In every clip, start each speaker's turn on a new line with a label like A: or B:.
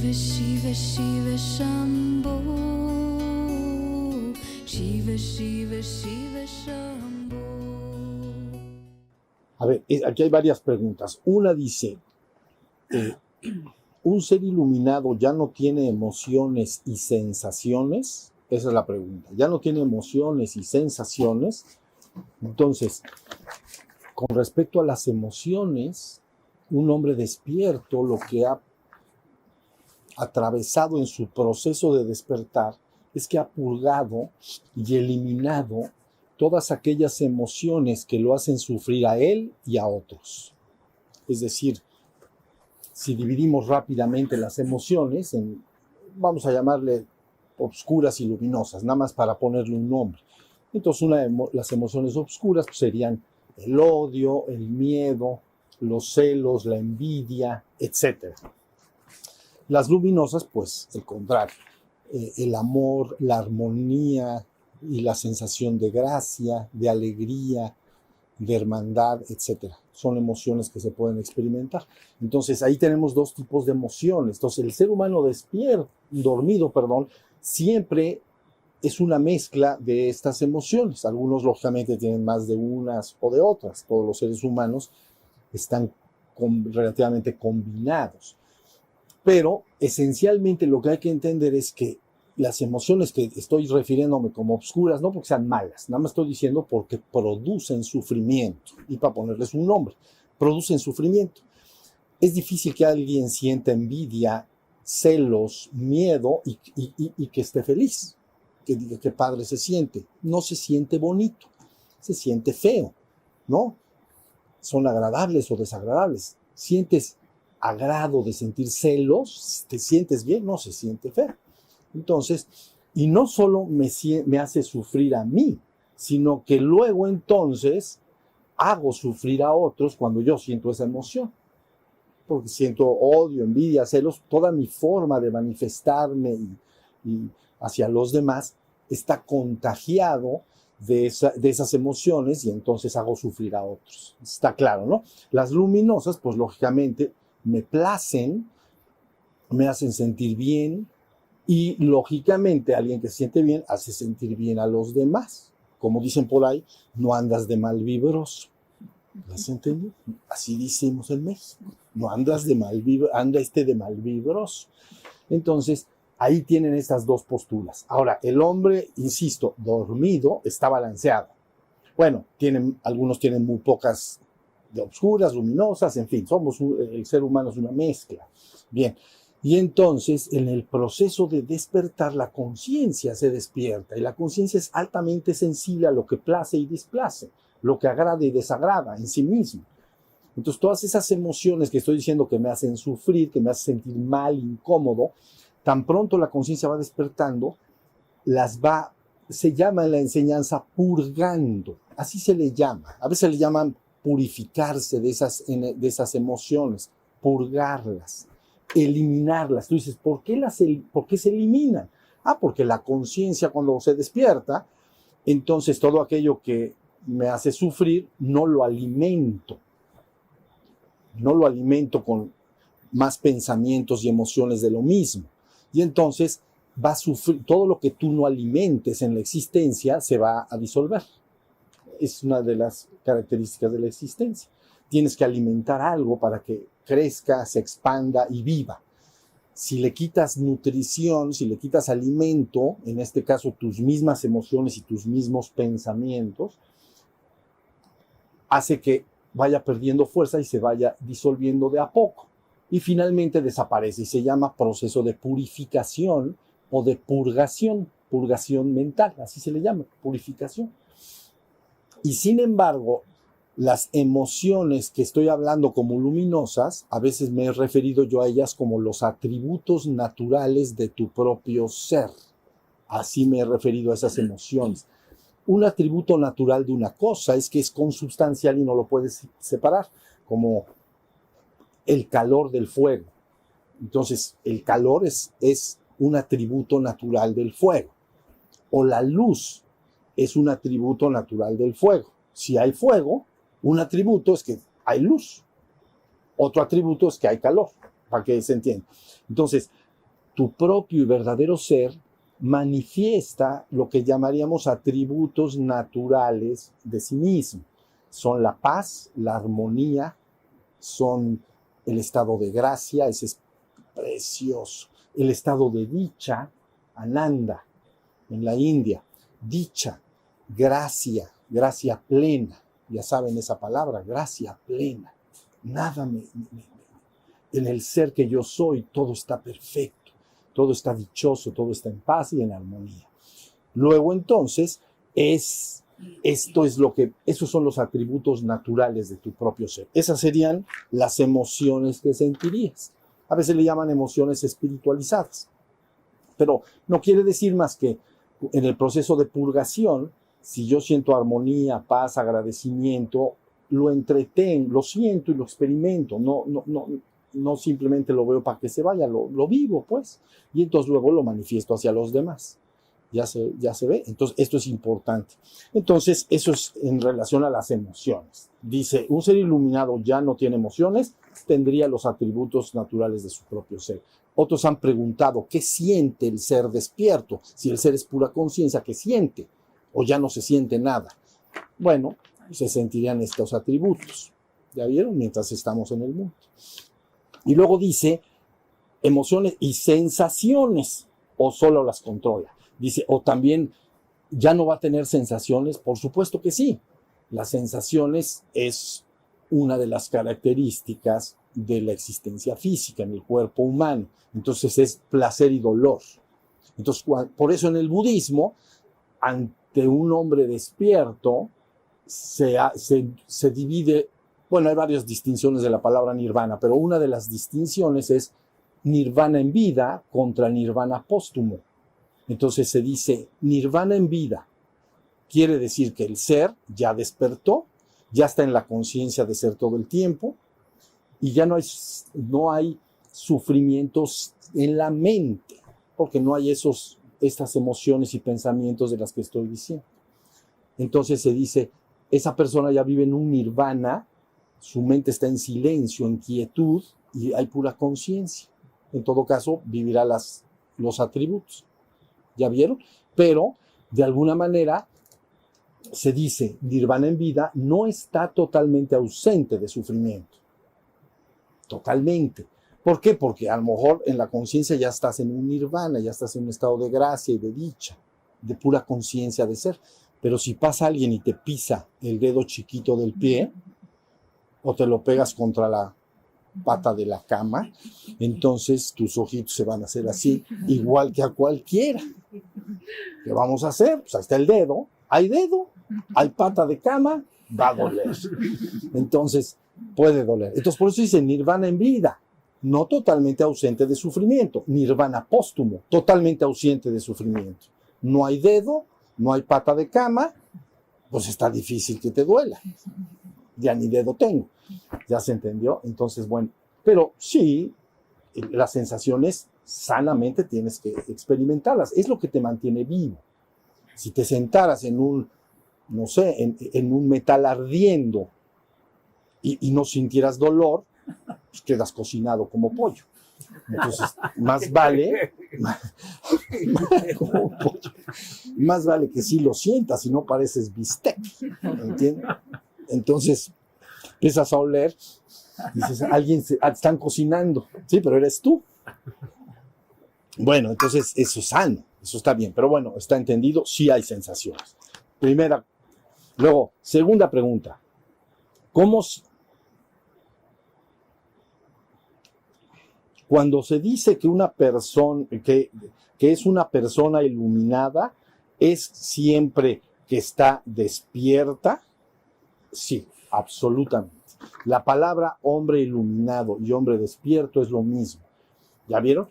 A: Shiva Shiva Shiva Shambho, Shiva Shiva Shiva Shambho.
B: A ver, aquí hay varias preguntas. Una dice, ¿un ser iluminado ya no tiene emociones y sensaciones? Esa es la pregunta. ¿Ya no tiene emociones y sensaciones? Entonces, con respecto a las emociones, un hombre despierto lo que ha atravesado en su proceso de despertar es que ha purgado y eliminado todas aquellas emociones que lo hacen sufrir a él y a otros. Es decir, si dividimos rápidamente las emociones en, vamos a llamarle obscuras y luminosas, nada más para ponerle un nombre. Entonces, las emociones obscuras pues, serían el odio, el miedo, los celos, la envidia, etc. Las luminosas, pues, el contrario, el amor, la armonía y la sensación de gracia, de alegría, de hermandad, etc. Son emociones que se pueden experimentar. Entonces, ahí tenemos dos tipos de emociones. Entonces, el ser humano dormido, siempre es una mezcla de estas emociones. Algunos, lógicamente, tienen más de unas o de otras. Todos los seres humanos están relativamente combinados. Pero, esencialmente, lo que hay que entender es que las emociones que estoy refiriéndome como obscuras, no porque sean malas, nada más estoy diciendo porque producen sufrimiento. Y para ponerles un nombre, producen sufrimiento. Es difícil que alguien sienta envidia, celos, miedo y que esté feliz. Que diga qué padre se siente. No se siente bonito, se siente feo, ¿no? Son agradables o desagradables. Sientes agrado de sentir celos, te sientes bien, no se siente feo. Entonces, y no solo me hace sufrir a mí, sino que luego entonces hago sufrir a otros cuando yo siento esa emoción. Porque siento odio, envidia, celos, toda mi forma de manifestarme y hacia los demás está contagiado de esas emociones y entonces hago sufrir a otros. Está claro, ¿no? Las luminosas, pues lógicamente, me placen, me hacen sentir bien y lógicamente alguien que se siente bien hace sentir bien a los demás. Como dicen por ahí, no andas de mal vibroso. ¿Has entendido? Así decimos en México. No andas de mal vibroso, anda de mal vibroso. Entonces, ahí tienen estas dos posturas. Ahora, el hombre, insisto, dormido, está balanceado. Bueno, algunos tienen muy pocas de obscuras, luminosas, en fin, el ser humano es una mezcla. Bien, y entonces en el proceso de despertar la conciencia se despierta y la conciencia es altamente sensible a lo que place y displace, lo que agrada y desagrada en sí mismo. Entonces todas esas emociones que estoy diciendo que me hacen sufrir, que me hacen sentir mal, incómodo, tan pronto la conciencia va despertando, se llama en la enseñanza purgando, así se le llama. A veces le llaman purificarse de esas emociones, purgarlas, eliminarlas. Tú dices, ¿por qué se eliminan? Porque la conciencia cuando se despierta, entonces todo aquello que me hace sufrir, no lo alimento con más pensamientos y emociones de lo mismo. Y entonces va a sufrir, todo lo que tú no alimentes en la existencia se va a disolver. Es una de las características de la existencia. Tienes que alimentar algo para que crezca, se expanda y viva. Si le quitas nutrición, si le quitas alimento, en este caso tus mismas emociones y tus mismos pensamientos, hace que vaya perdiendo fuerza y se vaya disolviendo de a poco. Y finalmente desaparece y se llama proceso de purificación o de purgación mental, así se le llama, purificación. Y sin embargo, las emociones que estoy hablando como luminosas, a veces me he referido yo a ellas como los atributos naturales de tu propio ser. Así me he referido a esas emociones. Un atributo natural de una cosa es que es consubstancial y no lo puedes separar, como el calor del fuego. Entonces, el calor es un atributo natural del fuego. O la luz es un atributo natural del fuego. Si hay fuego, un atributo es que hay luz. Otro atributo es que hay calor, para que se entienda. Entonces, tu propio y verdadero ser manifiesta lo que llamaríamos atributos naturales de sí mismo. Son la paz, la armonía, son el estado de gracia, ese es precioso, el estado de dicha, Ananda, en la India, dicha, gracia, gracia plena, ya saben esa palabra, gracia plena. Nada en el ser que yo soy, todo está perfecto, todo está dichoso, todo está en paz y en armonía. Luego entonces, esos son los atributos naturales de tu propio ser. Esas serían las emociones que sentirías. A veces le llaman emociones espiritualizadas, pero no quiere decir más que en el proceso de purgación, si yo siento armonía, paz, agradecimiento, lo entretengo, lo siento y lo experimento, no simplemente lo veo para que se vaya, lo vivo, pues, y entonces luego lo manifiesto hacia los demás. Ya se ve. Entonces, esto es importante. Entonces, eso es en relación a las emociones. Dice, un ser iluminado ya no tiene emociones, tendría los atributos naturales de su propio ser. Otros han preguntado, ¿qué siente el ser despierto? Si el ser es pura conciencia, ¿qué siente? ¿O ya no se siente nada? Bueno, se sentirían estos atributos. ¿Ya vieron? Mientras estamos en el mundo. Y luego dice, emociones y sensaciones, o solo las controla. Dice, o también, ¿ya no va a tener sensaciones? Por supuesto que sí. Las sensaciones es una de las características de la existencia física en el cuerpo humano. Entonces es placer y dolor. Entonces, por eso en el budismo, ante un hombre despierto, se divide, bueno, hay varias distinciones de la palabra nirvana, pero una de las distinciones es nirvana en vida contra nirvana póstumo. Entonces se dice nirvana en vida. Quiere decir que el ser ya despertó, ya está en la conciencia de ser todo el tiempo y ya no hay sufrimientos en la mente, porque no hay estas emociones y pensamientos de las que estoy diciendo. Entonces se dice, esa persona ya vive en un nirvana, su mente está en silencio, en quietud y hay pura conciencia. En todo caso, vivirá los atributos. ¿Ya vieron? Pero, de alguna manera, se dice, nirvana en vida no está totalmente ausente de sufrimiento. Totalmente. ¿Por qué? Porque a lo mejor en la conciencia ya estás en un nirvana, ya estás en un estado de gracia y de dicha, de pura conciencia de ser. Pero si pasa alguien y te pisa el dedo chiquito del pie, o te lo pegas contra la pata de la cama, entonces tus ojitos se van a hacer así, igual que a cualquiera. ¿Qué vamos a hacer? Pues ahí está el dedo, hay pata de cama, va a doler. Entonces, puede doler. Entonces, por eso dice nirvana en vida, no totalmente ausente de sufrimiento. Nirvana póstumo, totalmente ausente de sufrimiento. No hay dedo, no hay pata de cama, pues está difícil que te duela. Ya ni dedo tengo. ¿Ya se entendió? Entonces, bueno, pero sí, las sensaciones sanamente tienes que experimentarlas. Es lo que te mantiene vivo. Si te sentaras en un metal ardiendo y no sintieras dolor, pues quedas cocinado como pollo. Entonces, más vale que sí lo sientas y no pareces bistec. ¿Entiendes? Entonces, empiezas a oler, dices, están cocinando, sí, pero eres tú. Bueno, entonces eso es sano, eso está bien, pero bueno, está entendido, sí hay sensaciones. Luego, segunda pregunta, cuando se dice que una persona, que es una persona iluminada, ¿es siempre que está despierta? Sí, absolutamente. La palabra hombre iluminado y hombre despierto es lo mismo. ¿Ya vieron?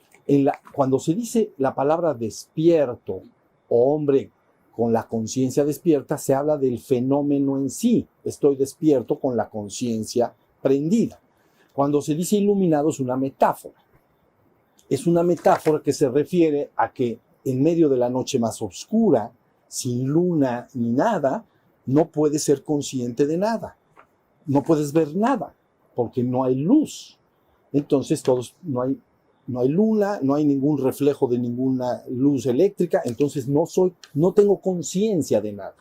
B: Cuando se dice la palabra despierto o hombre con la conciencia despierta, se habla del fenómeno en sí. Estoy despierto con la conciencia prendida. Cuando se dice iluminado es una metáfora. Es una metáfora que se refiere a que en medio de la noche más oscura, sin luna ni nada, no puedes ser consciente de nada. No puedes ver nada, porque no hay luz. Entonces no no hay luna, no hay ningún reflejo de ninguna luz eléctrica, entonces no tengo conciencia de nada.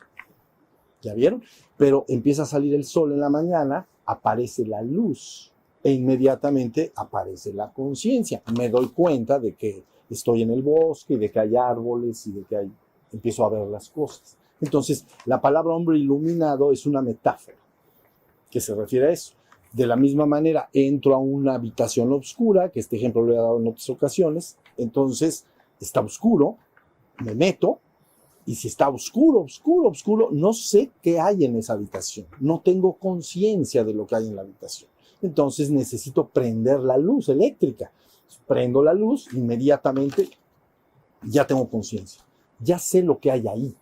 B: ¿Ya vieron? Pero empieza a salir el sol en la mañana, aparece la luz e inmediatamente aparece la conciencia. Me doy cuenta de que estoy en el bosque, de que hay árboles y de que empiezo a ver las cosas. Entonces, la palabra hombre iluminado es una metáfora que se refiere a eso. De la misma manera, entro a una habitación oscura, que este ejemplo lo he dado en otras ocasiones, entonces está oscuro, me meto, y si está oscuro, no sé qué hay en esa habitación, no tengo conciencia de lo que hay en la habitación. Entonces necesito prender la luz eléctrica. Prendo la luz, inmediatamente ya tengo conciencia, ya sé lo que hay ahí.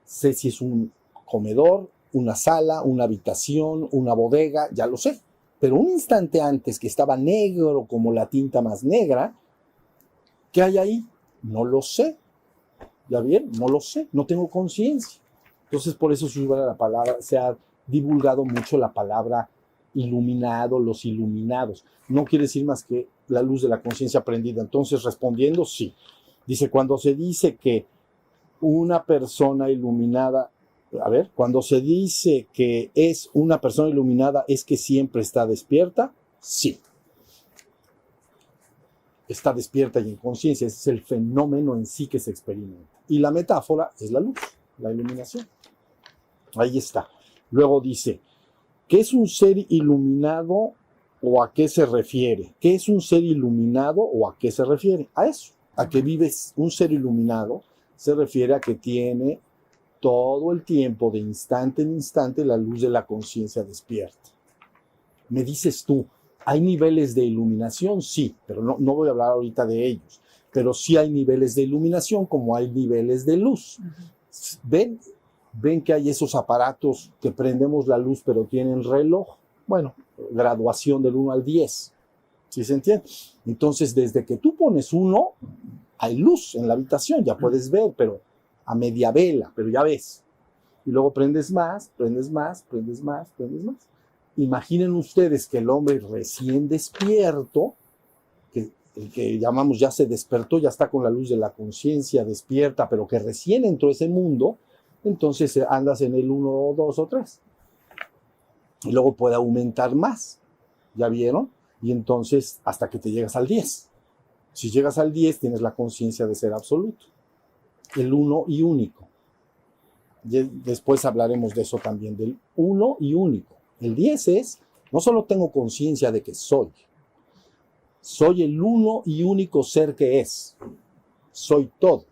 B: Sé si es un comedor, una sala, una habitación, una bodega, ya lo sé. Pero un instante antes, que estaba negro como la tinta más negra, ¿qué hay ahí? No lo sé. ¿Ya bien? No lo sé, no tengo conciencia. Entonces, por eso se ha divulgado mucho la palabra iluminado, los iluminados. No quiere decir más que la luz de la conciencia prendida. Entonces, respondiendo, sí. Dice, cuando se dice que una persona iluminada, cuando se dice que es una persona iluminada, ¿es que siempre está despierta? Sí. Está despierta y en conciencia. Ese es el fenómeno en sí que se experimenta. Y la metáfora es la luz, la iluminación. Ahí está. Luego dice, ¿qué es un ser iluminado o a qué se refiere? ¿Qué es un ser iluminado o a qué se refiere? A eso, a que vives un ser iluminado, se refiere a que tiene todo el tiempo, de instante en instante, la luz de la conciencia despierta. Me dices tú, ¿hay niveles de iluminación? Sí, pero no voy a hablar ahorita de ellos. Pero sí hay niveles de iluminación como hay niveles de luz. ¿Ven que hay esos aparatos que prendemos la luz pero tienen reloj? Bueno, graduación del 1 al 10. ¿Sí se entiende? Entonces, desde que tú pones 1, hay luz en la habitación, ya puedes ver, pero a media vela, pero ya ves. Y luego prendes más. Imaginen ustedes que el hombre recién despierto, el que llamamos ya se despertó, ya está con la luz de la conciencia despierta, pero que recién entró a ese mundo, entonces andas en el 1, 2 o 3. Y luego puede aumentar más, ¿ya vieron? Y entonces hasta que te llegas al 10. Si llegas al 10 tienes la conciencia de ser absoluto, el uno y único. Y después hablaremos de eso también, del uno y único. El 10 es, no solo tengo conciencia de que soy el uno y único ser que es. Soy todo.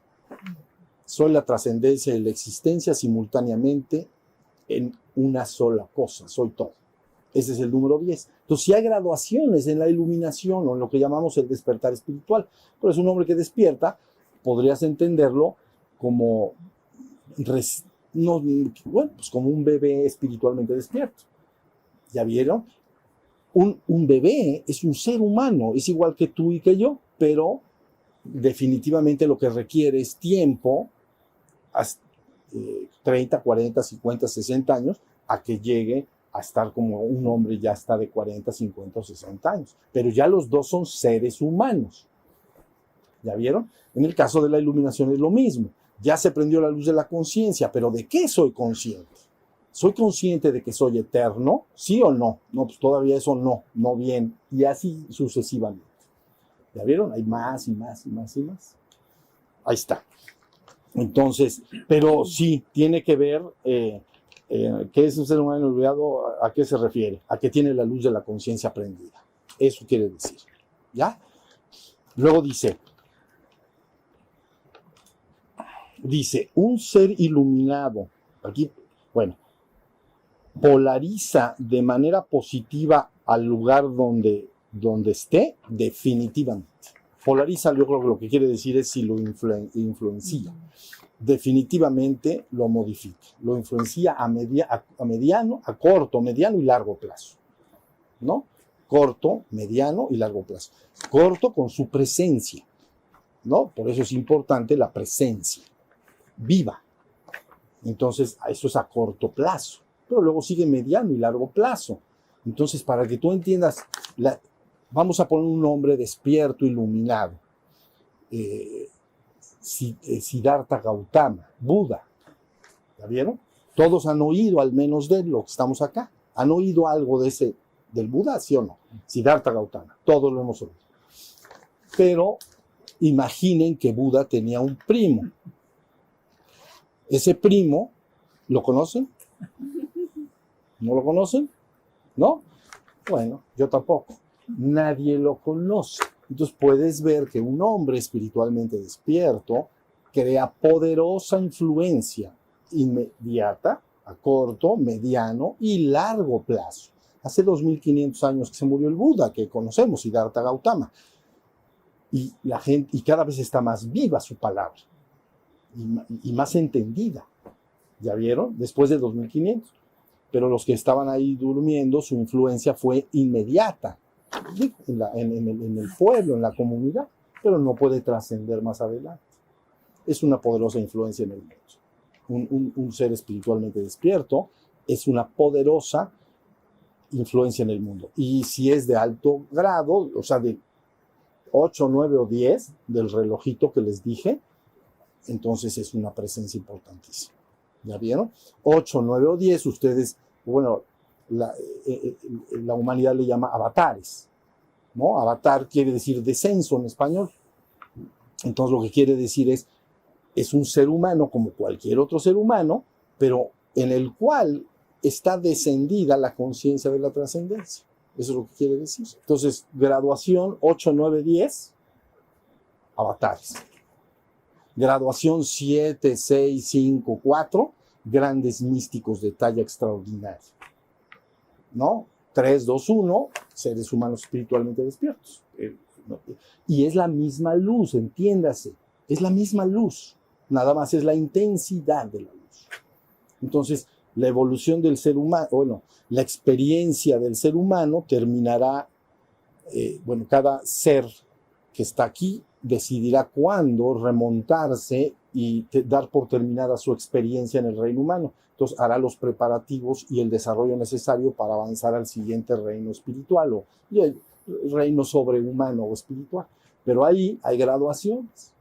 B: Soy la trascendencia y la existencia simultáneamente en una sola cosa. Soy todo. Ese es el número 10. Entonces, si hay graduaciones en la iluminación o en lo que llamamos el despertar espiritual. Pero es un hombre que despierta, podrías entenderlo como, como un bebé espiritualmente despierto. ¿Ya vieron? Un bebé es un ser humano, es igual que tú y que yo, pero definitivamente lo que requiere es tiempo, 30, 40, 50, 60 años, a que llegue a estar como un hombre ya está de 40, 50 o 60 años. Pero ya los dos son seres humanos. ¿Ya vieron? En el caso de la iluminación es lo mismo. Ya se prendió la luz de la conciencia, pero ¿de qué soy consciente? ¿Soy consciente de que soy eterno? ¿Sí o no? No, pues todavía eso no bien. Y así sucesivamente. ¿Ya vieron? Hay más y más. Ahí está. Entonces, pero sí, tiene que ver qué es un ser humano olvidado, a qué se refiere. A que tiene la luz de la conciencia prendida. Eso quiere decir. ¿Ya? Luego dice, un ser iluminado. Aquí, polariza de manera positiva al lugar donde esté, definitivamente. Polariza, yo creo que lo que quiere decir es si lo influencia. Definitivamente lo modifica. Lo influencia a mediano, a corto, mediano y largo plazo. ¿No? Corto, mediano y largo plazo. Corto con su presencia. ¿No? Por eso es importante la presencia. Viva. Entonces, eso es a corto plazo. Pero luego sigue mediano y largo plazo. Entonces, para que tú entiendas vamos a poner un nombre despierto, iluminado. Siddhartha Gautama, Buda. ¿Ya vieron? Todos han oído al menos de lo que estamos acá. ¿Han oído algo del Buda, sí o no? Siddhartha Gautama, todos lo hemos oído. Pero imaginen que Buda tenía un primo. Ese primo, ¿lo conocen? ¿No lo conocen? ¿No? Bueno, yo tampoco. Nadie lo conoce. Entonces puedes ver que un hombre espiritualmente despierto crea poderosa influencia inmediata, a corto, mediano y largo plazo. Hace 2500 años que se murió el Buda, que conocemos, Siddhartha Gautama. Y la gente, y cada vez está más viva su palabra y más entendida. ¿Ya vieron? Después de 2500. Pero los que estaban ahí durmiendo, su influencia fue inmediata en el pueblo, en la comunidad, pero no puede trascender más adelante. Es una poderosa influencia en el mundo. Un ser espiritualmente despierto es una poderosa influencia en el mundo. Y si es de alto grado, o sea, de 8, 9 o 10 del relojito que les dije, entonces es una presencia importantísima. ¿Ya vieron? 8, 9 o 10, ustedes, bueno, la humanidad le llama avatares, ¿no? Avatar quiere decir descenso en español. Entonces lo que quiere decir es un ser humano como cualquier otro ser humano, pero en el cual está descendida la conciencia de la trascendencia. Eso es lo que quiere decir. Entonces, graduación 8, 9, 10, avatares. Graduación 7, 6, 5, 4, grandes místicos de talla extraordinaria. ¿No? 3, 2, 1, seres humanos espiritualmente despiertos. Y es la misma luz, entiéndase. Es la misma luz. Nada más es la intensidad de la luz. Entonces, la evolución del ser humano, bueno, la experiencia del ser humano terminará, cada ser que está aquí decidirá cuándo remontarse y dar por terminada su experiencia en el reino humano. Entonces hará los preparativos y el desarrollo necesario para avanzar al siguiente reino espiritual o el reino sobrehumano o espiritual. Pero ahí hay graduaciones.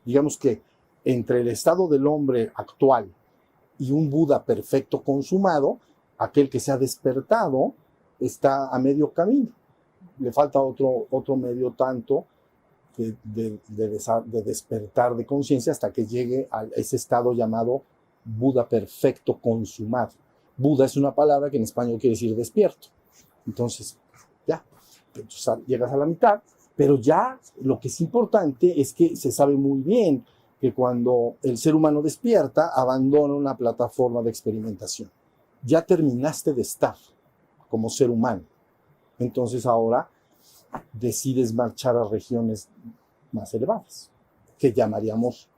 B: Digamos que entre el estado del hombre actual y un Buda perfecto consumado, aquel que se ha despertado está a medio camino. Le falta otro medio tanto de despertar de conciencia hasta que llegue a ese estado llamado Buda perfecto consumado. Buda es una palabra que en español quiere decir despierto. Entonces, ya, entonces llegas a la mitad, pero ya lo que es importante es que se sabe muy bien que cuando el ser humano despierta, abandona una plataforma de experimentación. Ya terminaste de estar como ser humano. Entonces ahora decides marchar a regiones más elevadas, que llamaríamos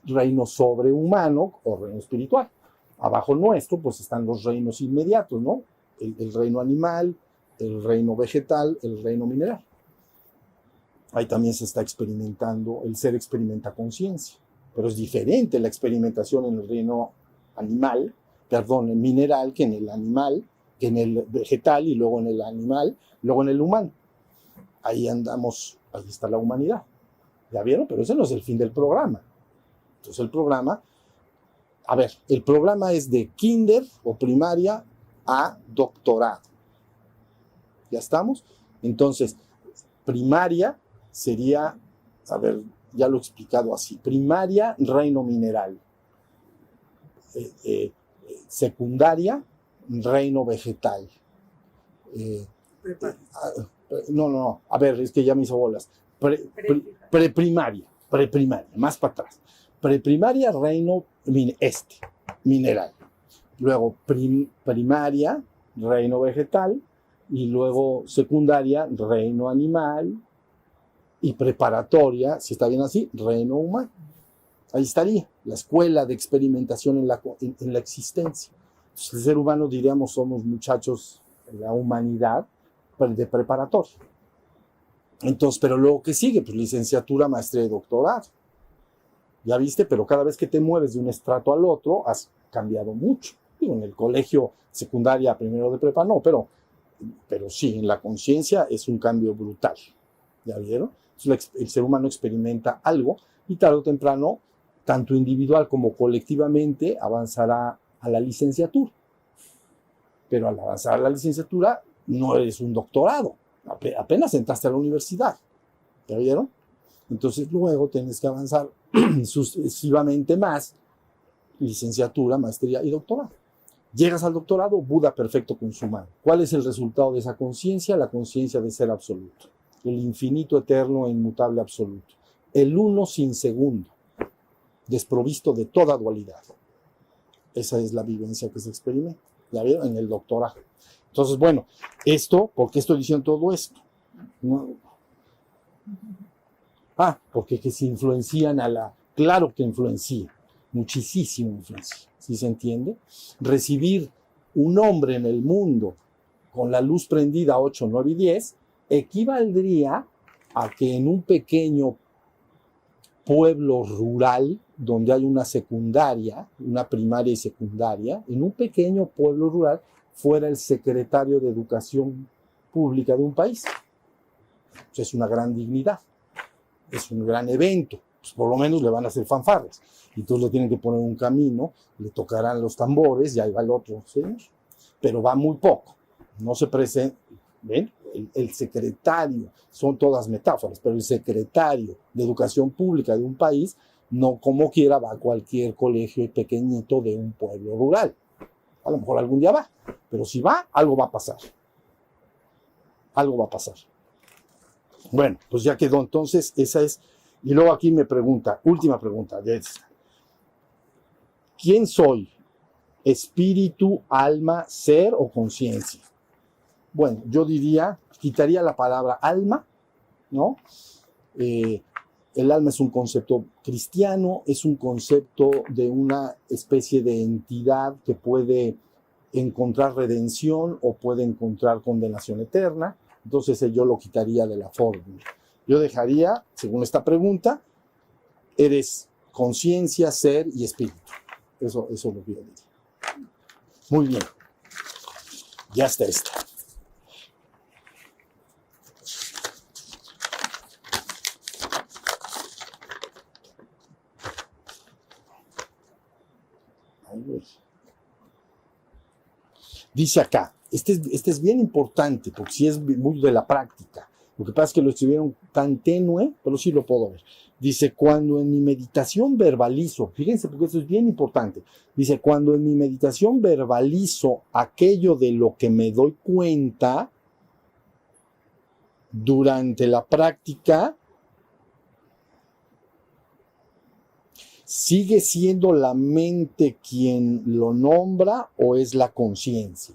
B: reino sobrehumano o reino espiritual. Abajo nuestro, pues están los reinos inmediatos, ¿no? El reino animal, el reino vegetal, el reino mineral. Ahí también se está experimentando, el ser experimenta conciencia, pero es diferente la experimentación en el reino el mineral, que en el animal, que en el vegetal y luego en el animal, luego en el humano. Ahí andamos, ahí está la humanidad. ¿Ya vieron? Pero ese no es el fin del programa. Entonces el programa es de kinder o primaria a doctorado. ¿Ya estamos? Entonces, primaria sería, ya lo he explicado así, primaria, reino mineral. Secundaria, reino vegetal. Es que ya me hizo bolas. Preprimaria, más para atrás. Preprimaria, reino mineral. Luego primaria, reino vegetal. Y luego secundaria, reino animal. Y preparatoria, si está bien así, reino humano. Ahí estaría la escuela de experimentación en la existencia. Entonces, el ser humano, diríamos, somos muchachos de la humanidad de preparatoria. Entonces, pero luego, ¿qué sigue? Pues licenciatura, maestría y doctorado. Ya viste, pero cada vez que te mueves de un estrato al otro, has cambiado mucho. Digo, en el colegio secundaria, primero de prepa, no, pero pero sí, en la conciencia es un cambio brutal. ¿Ya vieron? Entonces, el ser humano experimenta algo y tarde o temprano, tanto individual como colectivamente, avanzará a la licenciatura. Pero al avanzar a la licenciatura, no eres un doctorado. Apenas entraste a la universidad. ¿Ya vieron? Entonces luego tienes que avanzar sucesivamente más, licenciatura, maestría y doctorado. Llegas al doctorado, Buda perfecto consumado. ¿Cuál es el resultado de esa conciencia? La conciencia de ser absoluto. El infinito, eterno e inmutable absoluto. El uno sin segundo, desprovisto de toda dualidad. Esa es la vivencia que se experimenta. ¿Ya vieron? En el doctorado. Entonces, bueno, ¿por qué estoy diciendo todo esto? Porque que se influencian claro que influencia, muchísimo influencia, ¿sí se entiende? Recibir un hombre en el mundo con la luz prendida 8, 9 y 10 equivaldría a que en un pequeño pueblo rural donde hay una secundaria, una primaria y secundaria, en un pequeño pueblo rural fuera el secretario de Educación Pública de un país. Pues es una gran dignidad, es un gran evento, pues por lo menos le van a hacer fanfarras. Y entonces le tienen que poner un camino, le tocarán los tambores y ahí va el otro señor. Pero va muy poco, no se presenta. ¿Ven? El secretario, son todas metáforas, pero el secretario de Educación Pública de un país, no como quiera va a cualquier colegio pequeñito de un pueblo rural. A lo mejor algún día va, pero si va, algo va a pasar. Algo va a pasar. Bueno, pues ya quedó. Entonces, esa es. Y luego aquí me pregunta, última pregunta. ¿Quién soy? ¿Espíritu, alma, ser o conciencia? Bueno, yo diría, quitaría la palabra alma, ¿no? El alma es un concepto cristiano, es un concepto de una especie de entidad que puede encontrar redención o puede encontrar condenación eterna. Entonces yo lo quitaría de la fórmula. Yo dejaría, según esta pregunta, eres conciencia, ser y espíritu. Eso es lo que yo diría. Muy bien. Ya está esta. Dice acá, este es bien importante, porque sí es muy de la práctica. Lo que pasa es que lo escribieron tan tenue, pero sí lo puedo ver. Dice, cuando en mi meditación verbalizo, fíjense porque esto es bien importante. Dice, cuando en mi meditación verbalizo aquello de lo que me doy cuenta, durante la práctica, ¿sigue siendo la mente quien lo nombra o es la conciencia?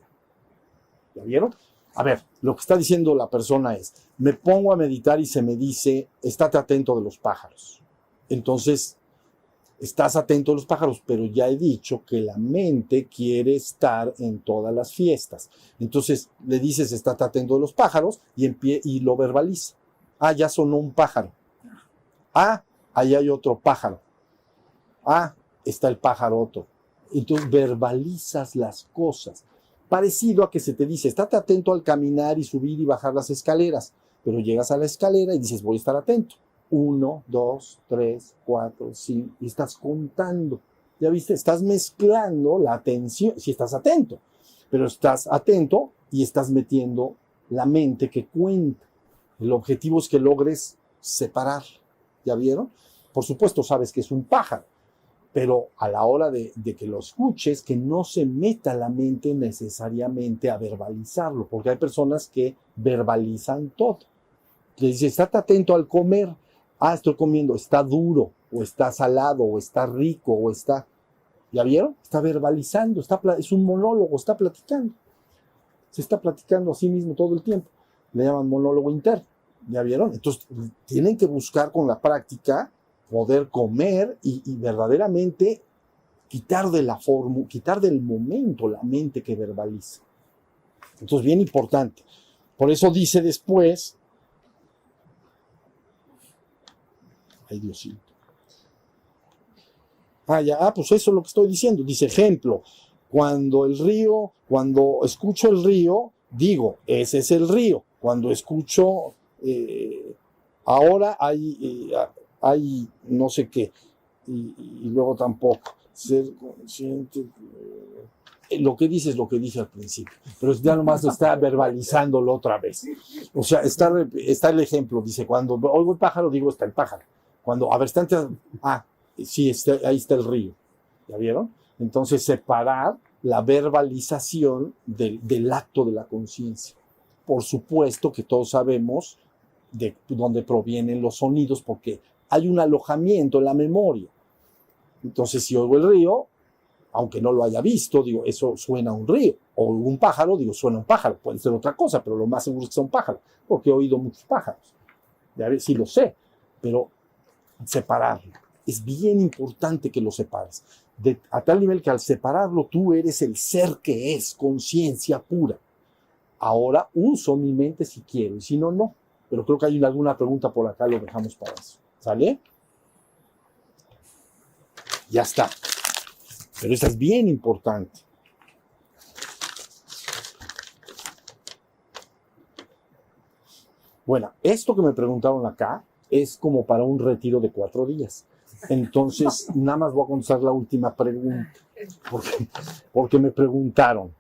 B: ¿Ya vieron? A ver, lo que está diciendo la persona es, me pongo a meditar y se me dice, estate atento de los pájaros. Entonces, estás atento de los pájaros, pero ya he dicho que la mente quiere estar en todas las fiestas. Entonces, le dices, estate atento de los pájaros y lo verbaliza. Ya sonó un pájaro. Ahí hay otro pájaro. Está el pájaro otro. Entonces verbalizas las cosas. Parecido a que se te dice, estate atento al caminar y subir y bajar las escaleras. Pero llegas a la escalera y dices, voy a estar atento. 1, 2, 3, 4, 5. Y estás contando. ¿Ya viste? Estás mezclando la atención. Si estás atento. Pero estás atento y estás metiendo la mente que cuenta. El objetivo es que logres separar. ¿Ya vieron? Por supuesto sabes que es un pájaro. Pero a la hora de que lo escuches, que no se meta la mente necesariamente a verbalizarlo, porque hay personas que verbalizan todo. Le dice, estate atento al comer. Estoy comiendo, está duro, o está salado, o está rico, o está... ¿Ya vieron? Está verbalizando, es un monólogo, está platicando. Se está platicando a sí mismo todo el tiempo. Le llaman monólogo interno. ¿Ya vieron? Entonces, tienen que buscar con la práctica poder comer y verdaderamente quitar del momento la mente que verbaliza. Entonces, bien importante. Por eso dice después, ay Diosito. Pues eso es lo que estoy diciendo. Dice, ejemplo, cuando escucho el río, digo, ese es el río. Cuando escucho, ahora hay no sé qué, y luego tampoco. Ser consciente. Lo que dice es lo que dije al principio, pero ya nomás está verbalizándolo otra vez. O sea, está el ejemplo, dice, cuando oigo el pájaro, digo, está el pájaro. Cuando, a ver, está antes, sí, ahí está el río. ¿Ya vieron? Entonces, separar la verbalización del acto de la conciencia. Por supuesto que todos sabemos de dónde provienen los sonidos, porque hay un alojamiento en la memoria. Entonces, si oigo el río, aunque no lo haya visto, digo, eso suena a un río. O un pájaro, digo, suena a un pájaro. Puede ser otra cosa, pero lo más seguro es que son pájaros, porque he oído muchos pájaros. Ya ves, sí lo sé, pero separarlo. Es bien importante que lo separes. A tal nivel que al separarlo, tú eres el ser que es, conciencia pura. Ahora uso mi mente si quiero, y si no, no. Pero creo que hay alguna pregunta por acá, lo dejamos para eso. ¿Sale? Ya está. Pero esa es bien importante. Bueno, esto que me preguntaron acá es como para un retiro de 4 días. Entonces, nada más voy a contestar la última pregunta. Porque me preguntaron.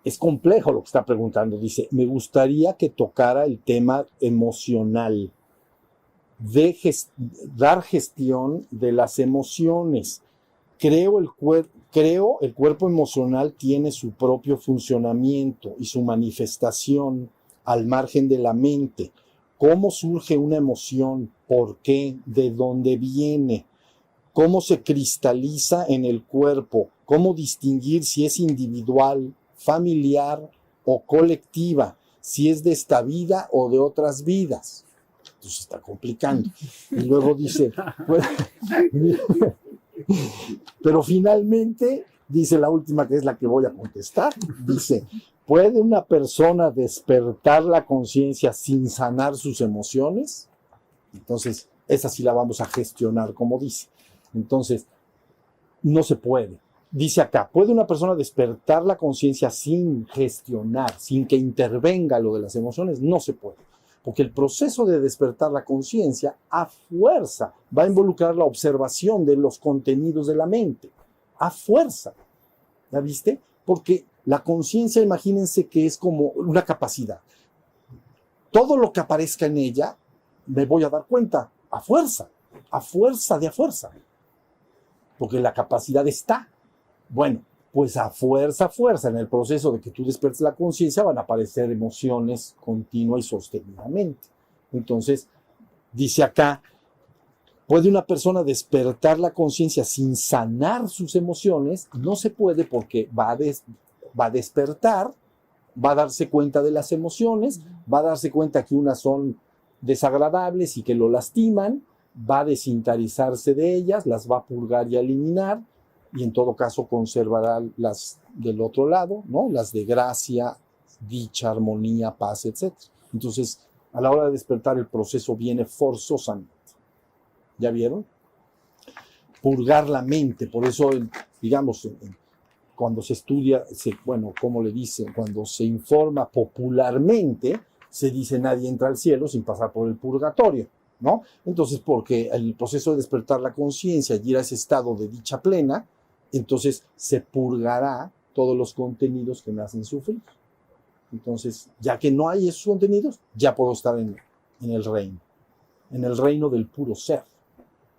B: Es complejo lo que está preguntando. Dice, me gustaría que tocara el tema emocional, de dar gestión de las emociones. Creo el cuerpo emocional tiene su propio funcionamiento y su manifestación al margen de la mente. ¿Cómo surge una emoción? ¿Por qué? ¿De dónde viene? ¿Cómo se cristaliza en el cuerpo? ¿Cómo distinguir si es individual, familiar o colectiva? Si es de esta vida o de otras vidas. Entonces está complicando. Y luego dice, pues, pero finalmente, dice la última, que es la que voy a contestar, dice, ¿puede una persona despertar la conciencia sin sanar sus emociones? Entonces, esa sí la vamos a gestionar, como dice. Entonces, no se puede. Dice acá, ¿puede una persona despertar la conciencia sin gestionar, sin que intervenga lo de las emociones? No se puede. Porque el proceso de despertar la conciencia a fuerza va a involucrar la observación de los contenidos de la mente. A fuerza. ¿Ya viste? Porque la conciencia, imagínense que es como una capacidad. Todo lo que aparezca en ella, me voy a dar cuenta. A fuerza de a fuerza. Porque la capacidad está. Bueno, pues a fuerza, en el proceso de que tú despiertes la conciencia van a aparecer emociones continua y sostenidamente. Entonces, dice acá, ¿puede una persona despertar la conciencia sin sanar sus emociones? No se puede porque va a despertar, va a darse cuenta de las emociones, va a darse cuenta que unas son desagradables y que lo lastiman, va a desinteresarse de ellas, las va a purgar y a eliminar, y en todo caso conservará las del otro lado, ¿no? Las de gracia, dicha, armonía, paz, etc. Entonces, a la hora de despertar, el proceso viene forzosamente. ¿Ya vieron? Purgar la mente, por eso, digamos, cuando se estudia, bueno, ¿cómo le dicen? Cuando se informa popularmente, se dice nadie entra al cielo sin pasar por el purgatorio, ¿no? Entonces, porque el proceso de despertar la conciencia y ir a ese estado de dicha plena, entonces se purgará todos los contenidos que me hacen sufrir. Entonces, ya que no hay esos contenidos, ya puedo estar en el reino del puro ser,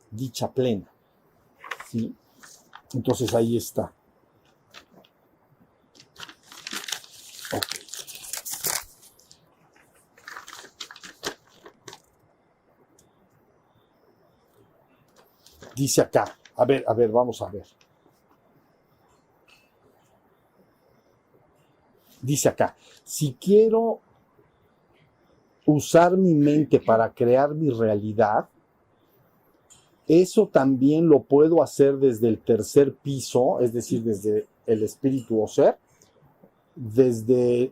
B: dicha plena. ¿Sí? Entonces ahí está. Okay. Dice acá, a ver, vamos a ver. Dice acá, si quiero usar mi mente para crear mi realidad, eso también lo puedo hacer desde el tercer piso, es decir, desde el espíritu o ser,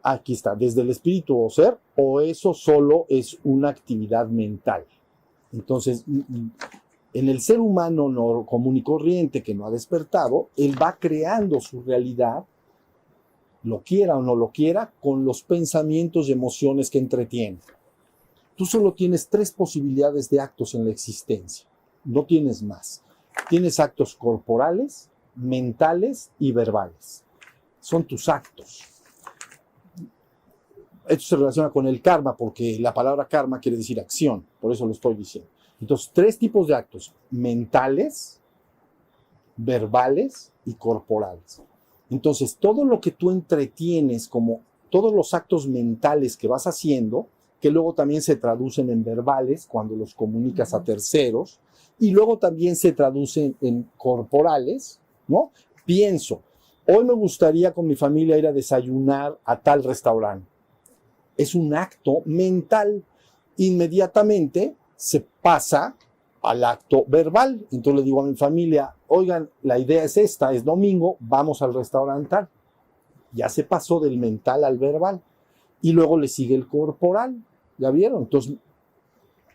B: aquí está, desde el espíritu o ser, o eso solo es una actividad mental. Entonces, en el ser humano común y corriente que no ha despertado, él va creando su realidad lo quiera o no lo quiera, con los pensamientos y emociones que entretiene. Tú solo tienes 3 posibilidades de actos en la existencia, no tienes más. Tienes actos corporales, mentales y verbales. Son tus actos. Esto se relaciona con el karma, porque la palabra karma quiere decir acción, por eso lo estoy diciendo. Entonces, 3 tipos de actos: mentales, verbales y corporales. Entonces, todo lo que tú entretienes, como todos los actos mentales que vas haciendo, que luego también se traducen en verbales cuando los comunicas a terceros, y luego también se traducen en corporales, ¿no? Pienso, hoy me gustaría con mi familia ir a desayunar a tal restaurante. Es un acto mental. Inmediatamente se pasa al acto verbal. Entonces le digo a mi familia, oigan, la idea es esta, es domingo, vamos al restaurante tal. Ya se pasó del mental al verbal. Y luego le sigue el corporal. ¿Ya vieron? Entonces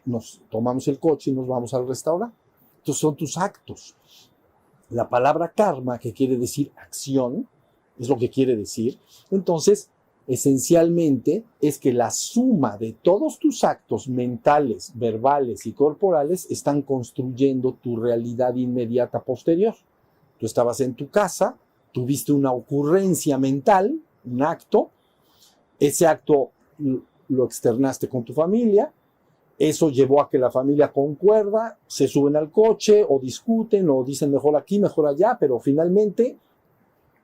B: nos tomamos el coche y nos vamos al restaurante. Entonces son tus actos. La palabra karma, que quiere decir acción, es lo que quiere decir. Entonces, esencialmente es que la suma de todos tus actos mentales, verbales y corporales están construyendo tu realidad inmediata posterior. Tú estabas en tu casa, tuviste una ocurrencia mental, un acto, ese acto lo externaste con tu familia, eso llevó a que la familia concuerda, se suben al coche o discuten o dicen mejor aquí, mejor allá, pero finalmente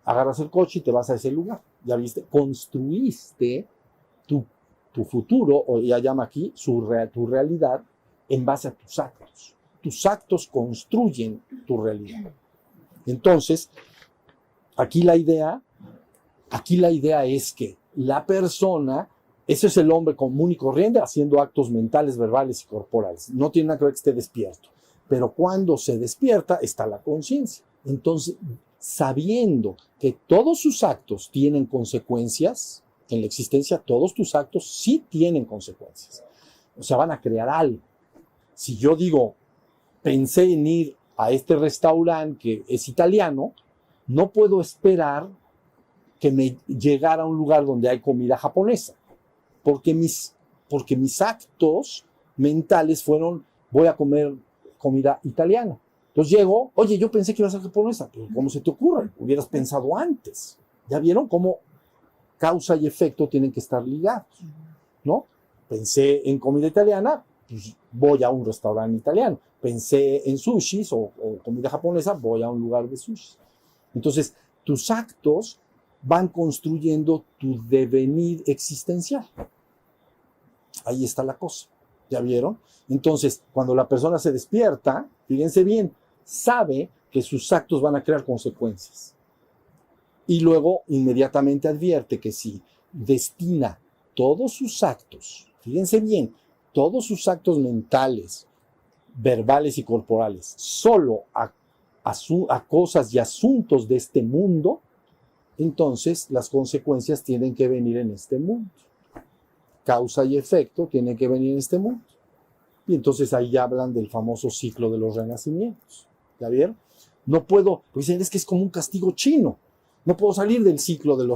B: agarras el coche y te vas a ese lugar. Ya viste, construiste tu futuro, o ya llama aquí, tu realidad, en base a tus actos. Tus actos construyen tu realidad. Entonces, aquí la idea es que la persona, ese es el hombre común y corriente haciendo actos mentales, verbales y corporales. No tiene nada que ver que esté despierto. Pero cuando se despierta está la conciencia. Entonces, sabiendo que todos sus actos tienen consecuencias, en la existencia todos tus actos sí tienen consecuencias. O sea, van a crear algo. Si yo digo, pensé en ir a este restaurante que es italiano, no puedo esperar que me llegara a un lugar donde hay comida japonesa, porque mis actos mentales fueron, voy a comer comida italiana. Entonces llego, oye, yo pensé que iba a ser japonesa, pero ¿cómo se te ocurre? Hubieras pensado antes. ¿Ya vieron cómo causa y efecto tienen que estar ligados? ¿No? Pensé en comida italiana, pues voy a un restaurante italiano. Pensé en sushis o comida japonesa, voy a un lugar de sushis. Entonces, tus actos van construyendo tu devenir existencial. Ahí está la cosa. ¿Ya vieron? Entonces, cuando la persona se despierta, fíjense bien, sabe que sus actos van a crear consecuencias. Y luego inmediatamente advierte que si destina todos sus actos, fíjense bien, todos sus actos mentales, verbales y corporales, solo a cosas y asuntos de este mundo, entonces las consecuencias tienen que venir en este mundo. Causa y efecto tienen que venir en este mundo. Y entonces ahí ya hablan del famoso ciclo de los renacimientos. ¿Ya vieron? No puedo, pues dicen, es que es como un castigo chino. No puedo salir del ciclo de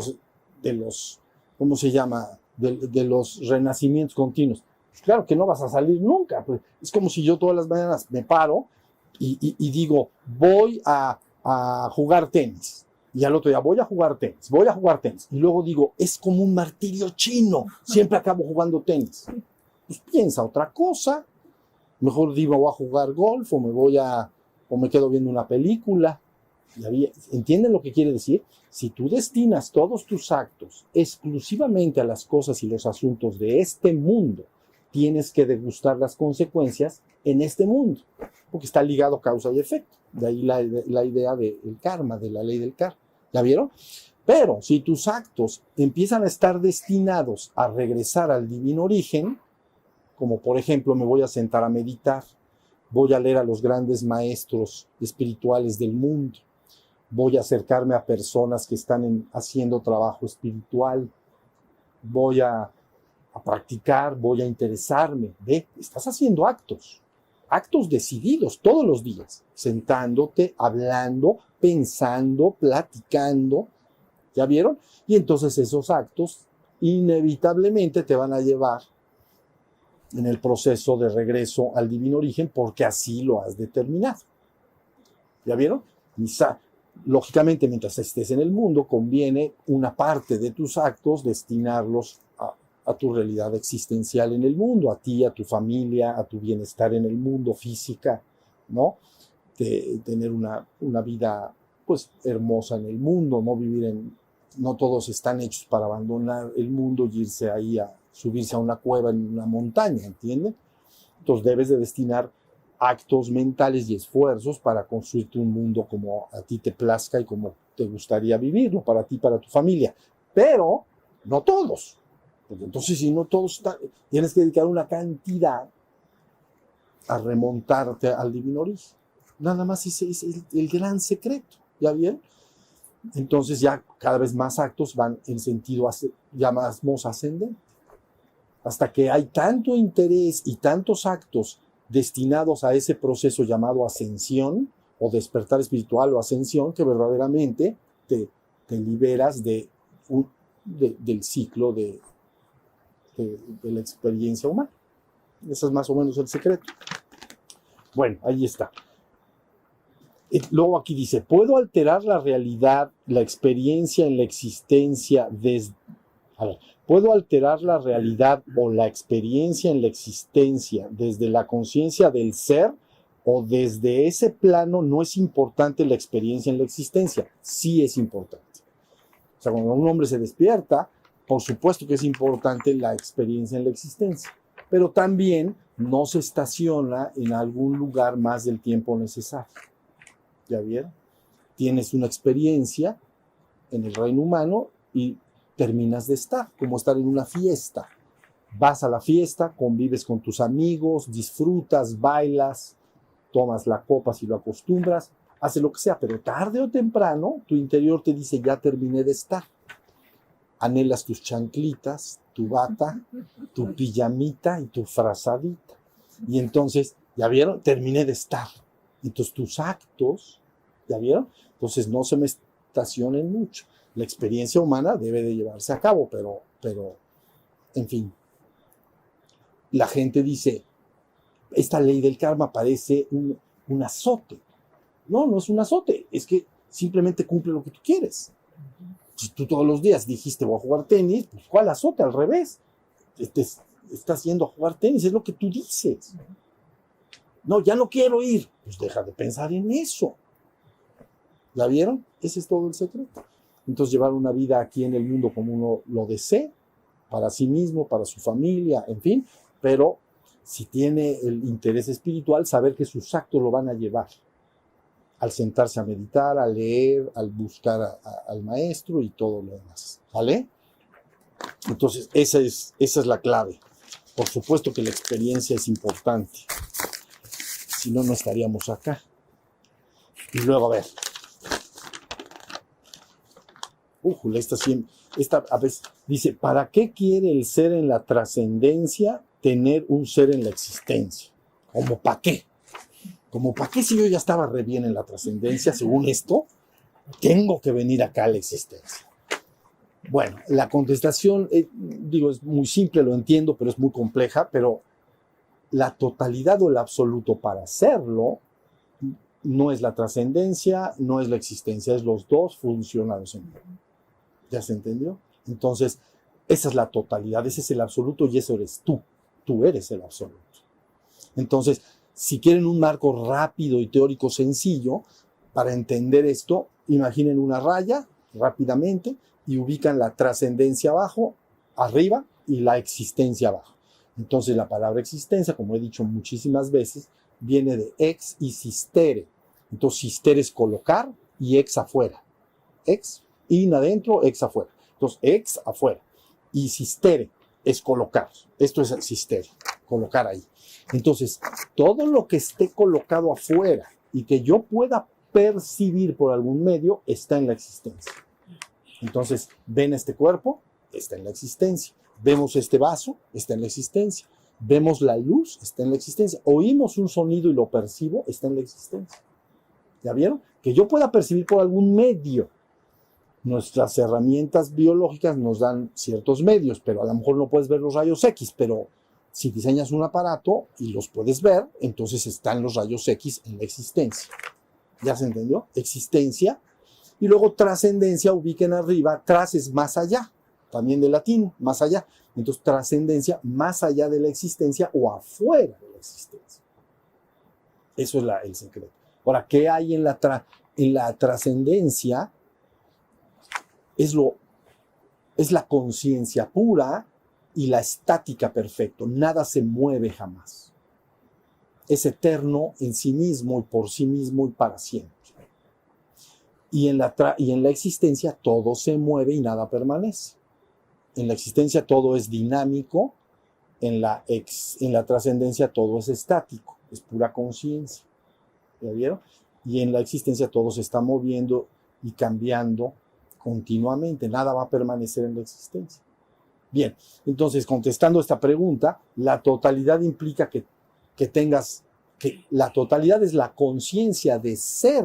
B: los ¿cómo se llama? De los renacimientos continuos. Pues claro que no vas a salir nunca. Pues es como si yo todas las mañanas me paro y digo, voy a jugar tenis. Y al otro día, voy a jugar tenis. Y luego digo, es como un martirio chino. Siempre acabo jugando tenis. Pues piensa otra cosa. Mejor digo, voy a jugar golf o me quedo viendo una película. ¿Entienden lo que quiere decir? Si tú destinas todos tus actos exclusivamente a las cosas y los asuntos de este mundo, tienes que degustar las consecuencias en este mundo, porque está ligado causa y efecto. De ahí la idea del karma, de la ley del karma. ¿Ya vieron? Pero si tus actos empiezan a estar destinados a regresar al divino origen, como por ejemplo me voy a sentar a meditar, voy a leer a los grandes maestros espirituales del mundo, voy a acercarme a personas que están haciendo trabajo espiritual, voy a practicar, voy a interesarme. Ve, estás haciendo actos decididos todos los días, sentándote, hablando, pensando, platicando. ¿Ya vieron? Y entonces esos actos inevitablemente te van a llevar en el proceso de regreso al divino origen porque así lo has determinado. ¿Ya vieron? Lógicamente, mientras estés en el mundo, conviene una parte de tus actos destinarlos a tu realidad existencial en el mundo, a ti, a tu familia, a tu bienestar en el mundo, física, ¿no? De tener una vida, pues, hermosa en el mundo, no todos están hechos para abandonar el mundo y irse ahí a subirse a una cueva en una montaña, ¿entienden? Entonces debes de destinar actos mentales y esfuerzos para construirte un mundo como a ti te plazca y como te gustaría vivirlo, para ti, para tu familia. Pero no todos. Porque entonces, si no todos tienes que dedicar una cantidad a remontarte al divino origen. Nada más ese es el gran secreto. ¿Ya bien? Entonces ya cada vez más actos van en sentido, llamamos ascendente. Hasta que hay tanto interés y tantos actos destinados a ese proceso llamado ascensión o despertar espiritual o ascensión que verdaderamente te liberas del ciclo de la experiencia humana. Ese es más o menos el secreto. Bueno, ahí está. Luego aquí dice, ¿puedo alterar la realidad, la experiencia en la existencia ¿puedo alterar la realidad o la experiencia en la existencia desde la conciencia del ser o desde ese plano no es importante la experiencia en la existencia? Sí es importante. O sea, cuando un hombre se despierta, por supuesto que es importante la experiencia en la existencia, pero también no se estaciona en algún lugar más del tiempo necesario. ¿Ya vieron? Tienes una experiencia en el reino humano y terminas de estar, como estar en una fiesta. Vas a la fiesta, convives con tus amigos, disfrutas, bailas, tomas la copa si lo acostumbras, haces lo que sea, pero tarde o temprano tu interior te dice, ya terminé de estar. Anhelas tus chanclitas, tu bata, tu pijamita y tu frazadita. Y entonces, ¿ya vieron? Terminé de estar. Entonces tus actos, ¿ya vieron? Entonces no se me estacionen mucho. La experiencia humana debe de llevarse a cabo, pero en fin. La gente dice, esta ley del karma parece un azote. No, no es un azote, es que simplemente cumple lo que tú quieres. Si tú todos los días dijiste voy a jugar tenis, pues ¿cuál azote? Al revés. Estás yendo a jugar tenis, es lo que tú dices. No, ya no quiero ir. Pues deja de pensar en eso. ¿Ya vieron? Ese es todo el secreto. Entonces llevar una vida aquí en el mundo como uno lo desee, para sí mismo, para su familia, en fin, pero si tiene el interés espiritual, saber que sus actos lo van a llevar al sentarse a meditar, a leer, al buscar al maestro y todo lo demás. ¿Vale? Entonces esa es la clave. Por supuesto que la experiencia es importante. Si no, no estaríamos acá. Y luego, a ver. Esta a veces dice, ¿para qué quiere el ser en la trascendencia tener un ser en la existencia? ¿Cómo para qué? ¿Cómo para qué si yo ya estaba re bien en la trascendencia, según esto, tengo que venir acá a la existencia? Bueno, la contestación, es muy simple, lo entiendo, pero es muy compleja, pero la totalidad o el absoluto para hacerlo no es la trascendencia, no es la existencia, es los dos funcionados en uno. ¿Ya se entendió? Entonces, esa es la totalidad, ese es el absoluto y eso eres tú. Tú eres el absoluto. Entonces, si quieren un marco rápido y teórico sencillo, para entender esto, imaginen una raya rápidamente y ubican la trascendencia abajo, arriba, y la existencia abajo. Entonces, la palabra existencia, como he dicho muchísimas veces, viene de ex y sistere. Entonces, sistere es colocar y ex afuera. Ex, in adentro, ex afuera. Entonces, ex afuera. Y sistere es colocar. Esto es sistere, colocar ahí. Entonces, todo lo que esté colocado afuera y que yo pueda percibir por algún medio está en la existencia. Entonces, ven este cuerpo, está en la existencia. Vemos este vaso, está en la existencia. Vemos la luz, está en la existencia. Oímos un sonido y lo percibo, está en la existencia. ¿Ya vieron? Que yo pueda percibir por algún medio Nuestras herramientas biológicas nos dan ciertos medios, pero a lo mejor no puedes ver los rayos X, pero si diseñas un aparato y los puedes ver, entonces están los rayos X en la existencia. ¿Ya se entendió? Existencia. Y luego trascendencia, ubiquen arriba, tras es más allá, también de latín, más allá. Entonces trascendencia, más allá de la existencia o afuera de la existencia. Eso es el secreto. Ahora, ¿qué hay en la trascendencia? Es la conciencia pura y la estática perfecto. Nada se mueve jamás. Es eterno en sí mismo y por sí mismo y para siempre. Y en la existencia todo se mueve y nada permanece. En la existencia todo es dinámico, en la trascendencia todo es estático, es pura conciencia. ¿Ya vieron? Y en la existencia todo se está moviendo y cambiando continuamente, nada va a permanecer en la existencia. Bien, entonces contestando esta pregunta, la totalidad implica que la totalidad es la conciencia de ser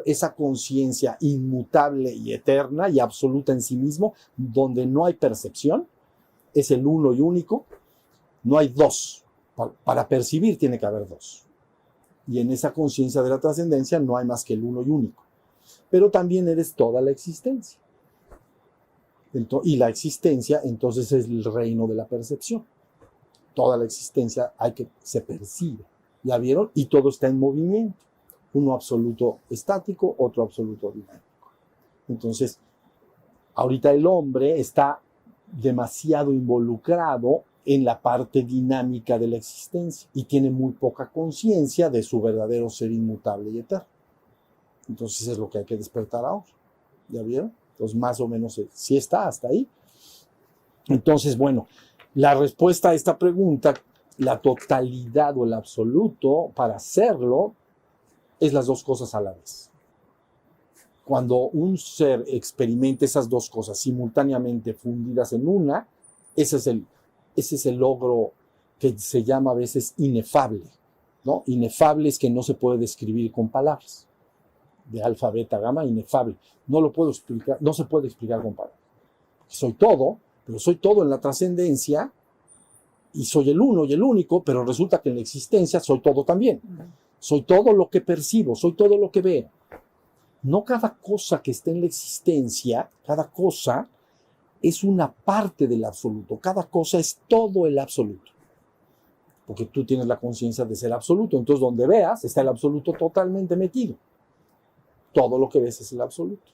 B: esa conciencia inmutable y eterna y absoluta en sí mismo, donde no hay percepción, es el uno y único, no hay dos. Para percibir tiene que haber dos. Y en esa conciencia de la trascendencia no hay más que el uno y único. Pero también eres toda la existencia. Y la existencia entonces es el reino de la percepción. Toda la existencia se percibe. ¿Ya vieron? Y todo está en movimiento. Uno absoluto estático, otro absoluto dinámico. Entonces, ahorita el hombre está demasiado involucrado en la parte dinámica de la existencia y tiene muy poca conciencia de su verdadero ser inmutable y eterno. Entonces es lo que hay que despertar ahora. ¿Ya vieron? Entonces más o menos sí está hasta ahí. Entonces, bueno, la respuesta a esta pregunta, la totalidad o el absoluto, para hacerlo, es las dos cosas a la vez. Cuando un ser experimenta esas dos cosas simultáneamente fundidas en una, ese es el logro que se llama a veces inefable, ¿no? Inefable es que no se puede describir con palabras. De alfa, beta, gamma, inefable. No lo puedo explicar, no se puede explicar con palabras. Soy todo, pero soy todo en la trascendencia y soy el uno y el único, pero resulta que en la existencia soy todo también. Soy todo lo que percibo, soy todo lo que veo. No cada cosa que esté en la existencia, cada cosa es una parte del absoluto. Cada cosa es todo el absoluto. Porque tú tienes la conciencia de ser absoluto. Entonces, donde veas, está el absoluto totalmente metido. Todo lo que ves es el absoluto.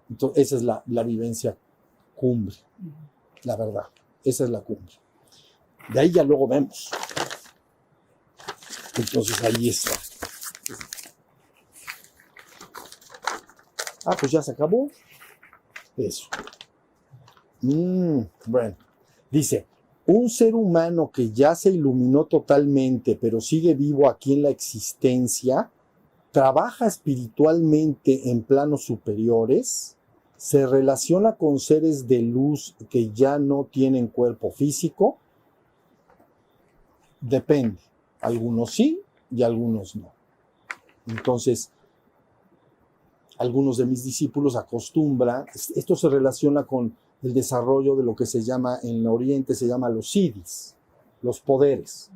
B: Entonces, esa es la vivencia cumbre. La verdad. Esa es la cumbre. De ahí ya luego vemos. Entonces, ahí está. Pues ya se acabó. Eso. Bueno. Dice, un ser humano que ya se iluminó totalmente, pero sigue vivo aquí en la existencia, trabaja espiritualmente en planos superiores, se relaciona con seres de luz que ya no tienen cuerpo físico. Depende. Algunos sí y algunos no. Entonces, algunos de mis discípulos acostumbran, esto se relaciona con el desarrollo de lo que se llama, en Oriente se llama los siddhis, los poderes.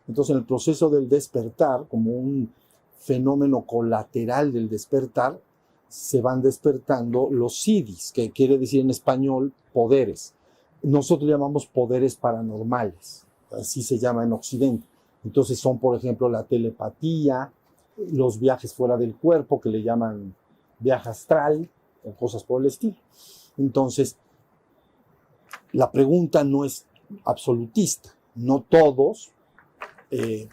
B: Entonces, en el proceso del despertar, como un fenómeno colateral del despertar, se van despertando los siddhis, que quiere decir en español poderes. Nosotros llamamos poderes paranormales, así se llama en Occidente. Entonces son, por ejemplo, la telepatía, los viajes fuera del cuerpo, que le llaman viaje astral, o cosas por el estilo. Entonces, la pregunta no es absolutista, no todos,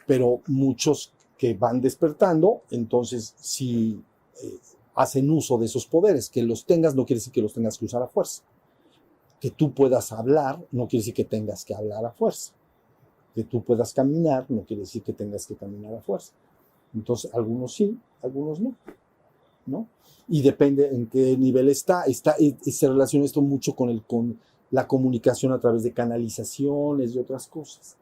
B: pero muchos que van despertando, entonces sí hacen uso de esos poderes. Que los tengas no quiere decir que los tengas que usar a fuerza. Que tú puedas hablar no quiere decir que tengas que hablar a fuerza. Que tú puedas caminar no quiere decir que tengas que caminar a fuerza. Entonces, algunos sí, algunos no, ¿no? Y depende en qué nivel se relaciona esto mucho con la comunicación a través de canalizaciones y otras cosas.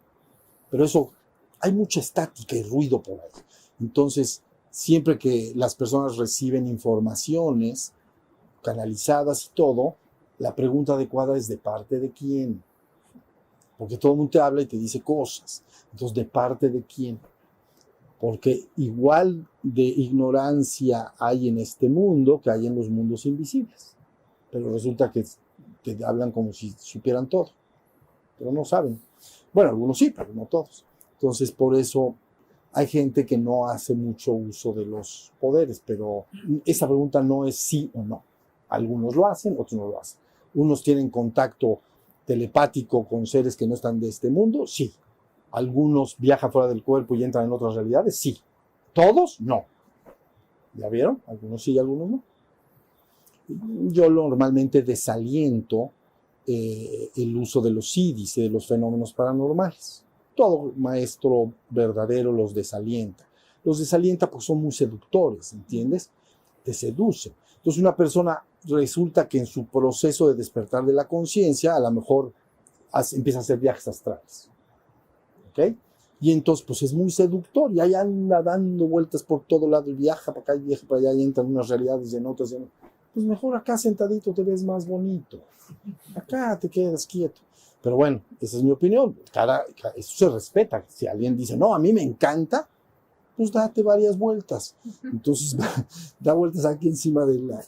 B: Pero eso, hay mucha estática y ruido por ahí. Entonces, siempre que las personas reciben informaciones, canalizadas y todo, la pregunta adecuada es ¿de parte de quién? Porque todo el mundo te habla y te dice cosas. Entonces, ¿de parte de quién? Porque igual de ignorancia hay en este mundo que hay en los mundos invisibles. Pero resulta que te hablan como si supieran todo. Pero no saben. Bueno, algunos sí, pero no todos. Entonces, por eso hay gente que no hace mucho uso de los poderes. Pero esa pregunta no es sí o no. Algunos lo hacen, otros no lo hacen. Unos tienen contacto telepático con seres que no están de este mundo, sí. Algunos viajan fuera del cuerpo y entran en otras realidades, sí. ¿Todos? No. ¿Ya vieron? Algunos sí y algunos no. Yo normalmente desaliento el uso de los CIDIs y de los fenómenos paranormales. Todo maestro verdadero los desalienta. Los desalienta porque son muy seductores, ¿entiendes? Te seducen. Entonces una persona resulta que en su proceso de despertar de la conciencia a lo mejor empieza a hacer viajes astrales. ¿Ok? Y entonces pues es muy seductor y ahí anda dando vueltas por todo lado y viaja para acá y viaja para allá y entra en unas realidades y en otras. Pues mejor acá sentadito te ves más bonito. Acá te quedas quieto. Pero bueno, esa es mi opinión. Eso se respeta. Si alguien dice, no, a mí me encanta, pues date varias vueltas. Entonces, da vueltas aquí encima de la...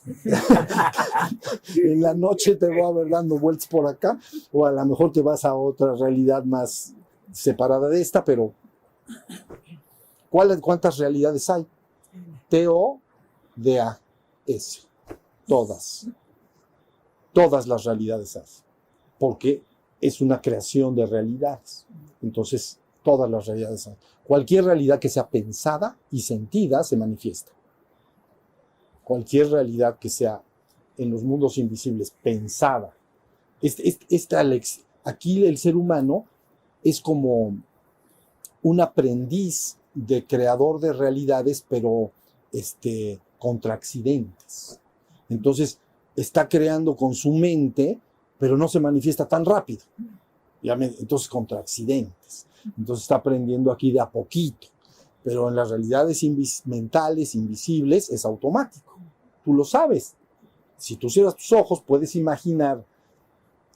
B: en la noche te va a ver dando vueltas por acá, o a lo mejor te vas a otra realidad más separada de esta, pero ¿cuántas realidades hay? T-O-D-A-S. Todas. Todas las realidades hay. Porque es una creación de realidades. Entonces, todas las realidades hay. Cualquier realidad que sea pensada y sentida se manifiesta. Cualquier realidad que sea en los mundos invisibles pensada. Aquí el ser humano es como un aprendiz de creador de realidades, pero contra accidentes. Entonces, está creando con su mente, pero no se manifiesta tan rápido. Entonces, contra accidentes. Entonces está aprendiendo aquí de a poquito. Pero en las realidades mentales, invisibles, es automático. Tú lo sabes. Si tú cierras tus ojos, puedes imaginar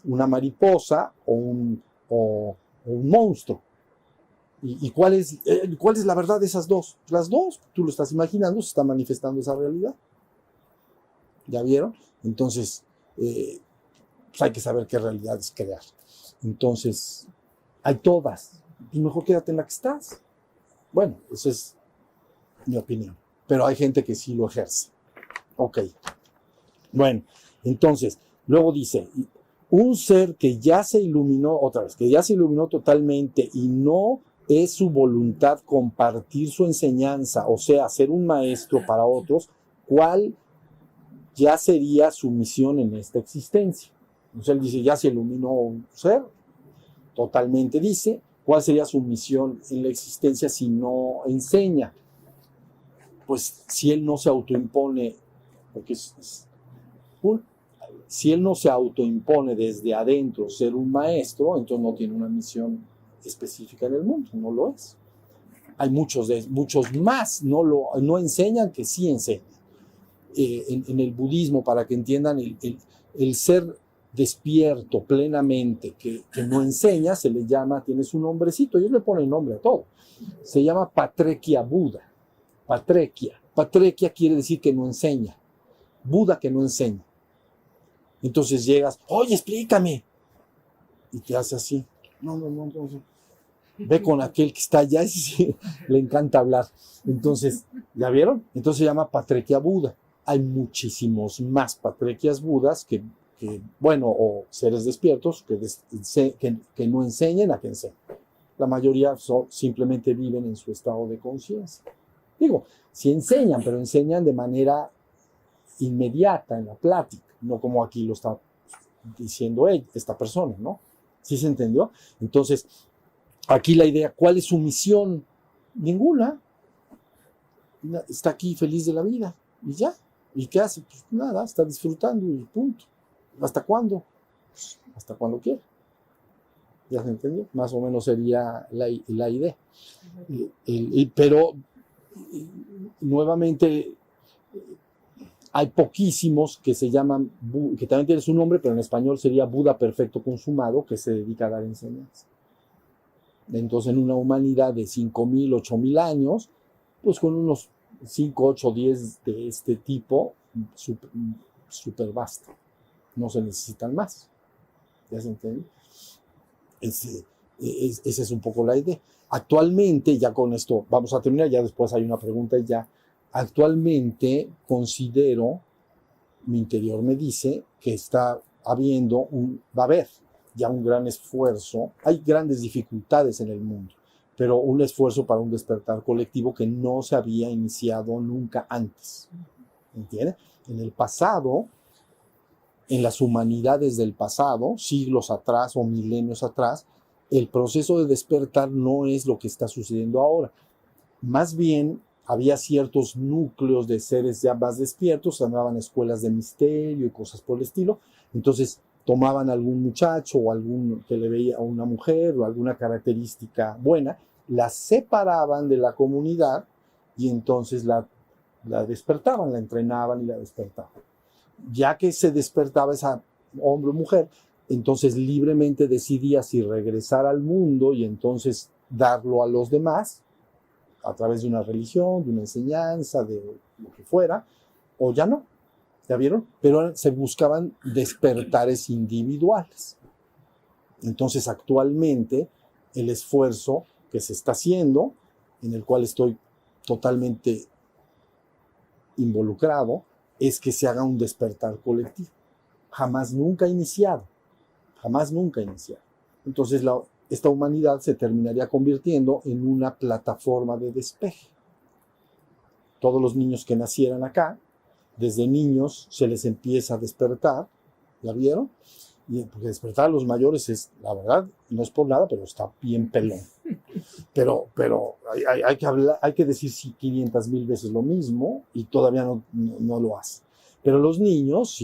B: una mariposa o un monstruo. ¿Y cuál es la verdad de esas dos? Las dos. Tú lo estás imaginando, se está manifestando esa realidad. ¿Ya vieron? Entonces, pues hay que saber qué realidades crear. Entonces, hay todas. Pues mejor quédate en la que estás. Bueno, esa es mi opinión. Pero hay gente que sí lo ejerce. Ok. Bueno, entonces, luego dice, un ser que ya se iluminó, otra vez, que ya se iluminó totalmente y no es su voluntad compartir su enseñanza, o sea, ser un maestro para otros, ¿cuál ya sería su misión en esta existencia? Entonces él dice, ya se iluminó un ser, totalmente dice, ¿cuál sería su misión en la existencia si no enseña? Pues si él no se autoimpone, porque si él no se autoimpone desde adentro ser un maestro, entonces no tiene una misión específica en el mundo, no lo es. Hay muchos más, no enseñan que sí enseñan. En el budismo, para que entiendan, el ser despierto plenamente que no enseña, se le llama, tiene su nombrecito, ellos le ponen nombre a todo, se llama Patrikya Buda. Patrikya quiere decir que no enseña, Buda que no enseña. Entonces llegas, oye, explícame, y te hace así, no, ve con aquel que está allá, y le encanta hablar. Entonces, ¿ya vieron? Entonces se llama Patrikya Buda. Hay muchísimos más Patrikyas Budas que o seres despiertos que no enseñen a que enseñen. La mayoría simplemente viven en su estado de conciencia. Digo, sí enseñan, pero enseñan de manera inmediata en la plática, no como aquí lo está diciendo esta persona, ¿no? ¿Sí se entendió? Entonces, aquí la idea, ¿cuál es su misión? Ninguna. Está aquí feliz de la vida y ya. ¿Y qué hace? Pues nada, está disfrutando y punto. ¿Hasta cuándo? Pues, hasta cuando quiera. ¿Ya se entendió? Más o menos sería la idea. Pero, nuevamente, Hay poquísimos que se llaman, que también tiene su nombre, pero en español sería Buda perfecto consumado, que se dedica a dar enseñanza. Entonces, en una humanidad de 5.000, 8.000 años, pues con unos 5, 8, 10 de este tipo, súper basta. No se necesitan más. ¿Ya se entiende? Esa es un poco la idea. Actualmente, ya con esto vamos a terminar, ya después hay una pregunta y ya. Actualmente considero, mi interior me dice que va a haber ya un gran esfuerzo. Hay grandes dificultades en el mundo, pero un esfuerzo para un despertar colectivo que no se había iniciado nunca antes. ¿Entiendes? En el pasado, en las humanidades del pasado, siglos atrás o milenios atrás, el proceso de despertar no es lo que está sucediendo ahora. Más bien, había ciertos núcleos de seres ya más despiertos, se llamaban escuelas de misterio y cosas por el estilo. Entonces, tomaban algún muchacho o algún que le veía a una mujer o alguna característica buena, la separaban de la comunidad y entonces la despertaban, la entrenaban y la despertaban. Ya que se despertaba esa hombre o mujer, entonces libremente decidía si regresar al mundo y entonces darlo a los demás a través de una religión, de una enseñanza, de lo que fuera, o ya no. ¿Ya vieron? Pero se buscaban despertares individuales. Entonces, actualmente, el esfuerzo que se está haciendo, en el cual estoy totalmente involucrado, es que se haga un despertar colectivo. Jamás nunca iniciado. Jamás nunca iniciado. Entonces, esta humanidad se terminaría convirtiendo en una plataforma de despeje. Todos los niños que nacieran acá, desde niños se les empieza a despertar, ¿ya vieron? Y porque despertar a los mayores es, la verdad, no es por nada, pero está bien pelón. Pero hay que decir 500,000 veces lo mismo y todavía no lo hace. Pero los niños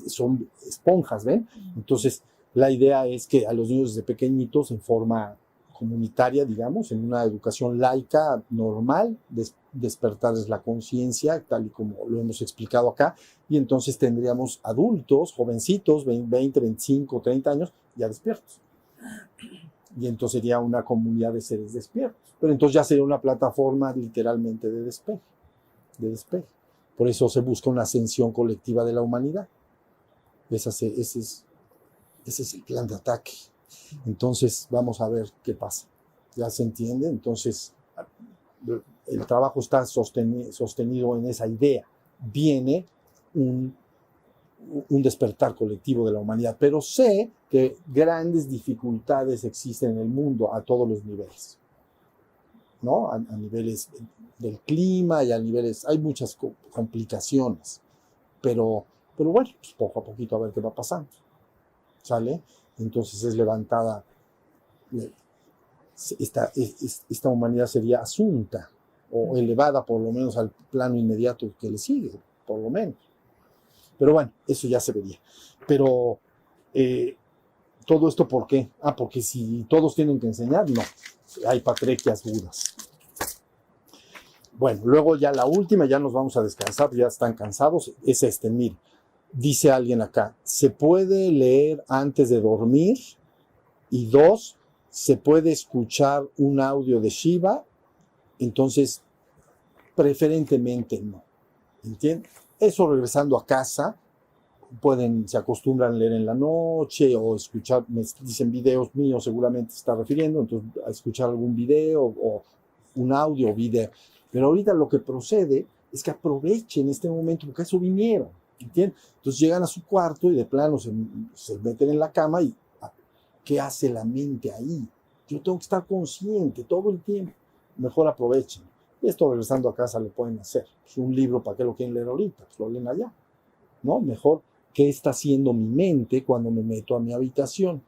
B: son esponjas, ¿ven? Entonces, la idea es que a los niños desde pequeñitos, en forma comunitaria, digamos, en una educación laica normal, despertarles la conciencia, tal y como lo hemos explicado acá, y entonces tendríamos adultos, jovencitos, 20, 25, 30 años, ya despiertos. Y entonces sería una comunidad de seres despiertos. Pero entonces ya sería una plataforma literalmente de despeje. Por eso se busca una ascensión colectiva de la humanidad. Ese es el plan de ataque. Entonces, vamos a ver qué pasa. ¿Ya se entiende? Entonces, el trabajo está sostenido en esa idea. Viene un despertar colectivo de la humanidad, pero sé que grandes dificultades existen en el mundo a todos los niveles, ¿no? A niveles del clima y a niveles, hay muchas complicaciones, pero bueno, pues poco a poquito a ver qué va pasando, ¿sale? Entonces es levantada, esta humanidad sería asunta o elevada por lo menos al plano inmediato que le sigue, por lo menos. Pero bueno, eso ya se vería. Pero todo esto, ¿por qué? Porque si todos tienen que enseñar, no. Hay patrequias dudas. Bueno, luego ya la última, ya nos vamos a descansar, ya están cansados, es mire. Dice alguien acá, ¿se puede leer antes de dormir? Y 2, ¿se puede escuchar un audio de Shiva? Entonces, preferentemente no. ¿Entienden? Eso regresando a casa, se acostumbran a leer en la noche o escuchar, me dicen videos míos, seguramente se está refiriendo, entonces a escuchar algún video o un audio o video. Pero ahorita lo que procede es que aprovechen este momento porque a eso vinieron. ¿Entienden? Entonces llegan a su cuarto y de plano se meten en la cama y ¿qué hace la mente ahí? Yo tengo que estar consciente todo el tiempo. Mejor aprovechen. Esto regresando a casa lo pueden hacer. Es un libro, ¿para qué lo quieren leer ahorita? Pues lo leen allá. ¿No? Mejor, ¿qué está haciendo mi mente cuando me meto a mi habitación?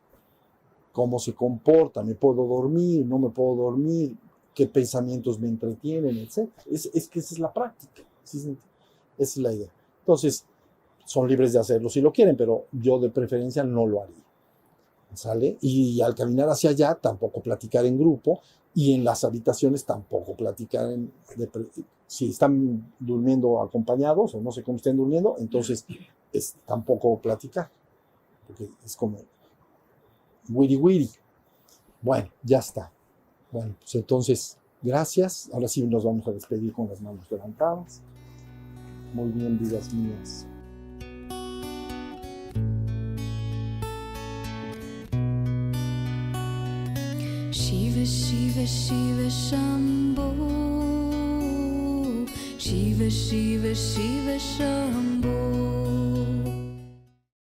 B: ¿Cómo se comporta? ¿Me puedo dormir? ¿No me puedo dormir? ¿Qué pensamientos me entretienen? Etc. Es que esa es la práctica. ¿Sí? Esa es la idea. Entonces, son libres de hacerlo si lo quieren, pero yo de preferencia no lo haría. ¿sale? Y al caminar hacia allá tampoco platicar en grupo y en las habitaciones tampoco platicar si están durmiendo acompañados o no sé cómo estén durmiendo, entonces tampoco platicar, porque es como wiri wiri. Bueno, ya está. Bueno, pues entonces, gracias. Ahora sí nos vamos a despedir con las manos levantadas. Muy bien, vidas mías.
A: Shiva Shiva Shiva Shambho, Shiva Shiva Shiva Shambho.